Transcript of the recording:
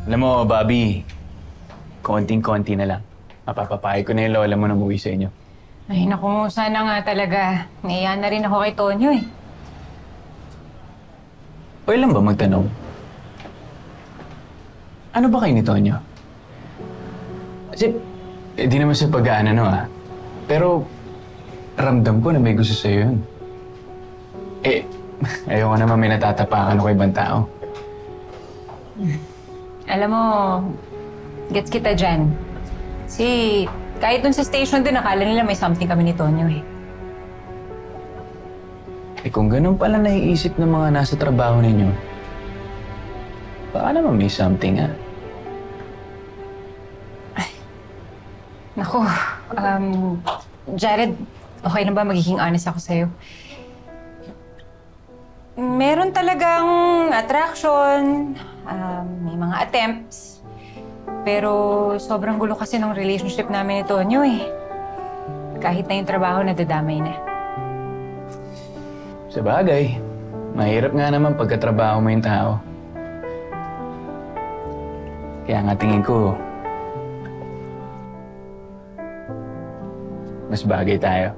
Alam mo, Bobby, konting-konti na lang. Mapapapahay ko na yung lola mo na umuwi sa inyo. Ay, naku, sana nga talaga. Naiya na rin ako kay Tonyo eh. Okay lang ba magtanong? Ano ba kayo ni Tonyo? Kasi, di naman sa pag-aano, Pero, ramdam ko na may gusto sa'yo yun. Ayoko naman may natatapakan ako ibang tao. Alam mo, gets kita dyan. Kasi kahit dun sa station din, akala nila may something kami ni Tonyo eh. Kung ganun pala naiisip ng mga nasa trabaho ninyo, baka naman may something, Naku, Jared, okay na ba magiging honest ako sa'yo? Meron talagang attraction, may mga attempts. Pero sobrang gulo kasi ng relationship namin ni Tonyo eh. Kahit na yung trabaho, nadadamay na. Sa bagay, mahirap nga naman pagkatrabaho mo yung tao. Kaya nga tingin ko, mas bagay tayo.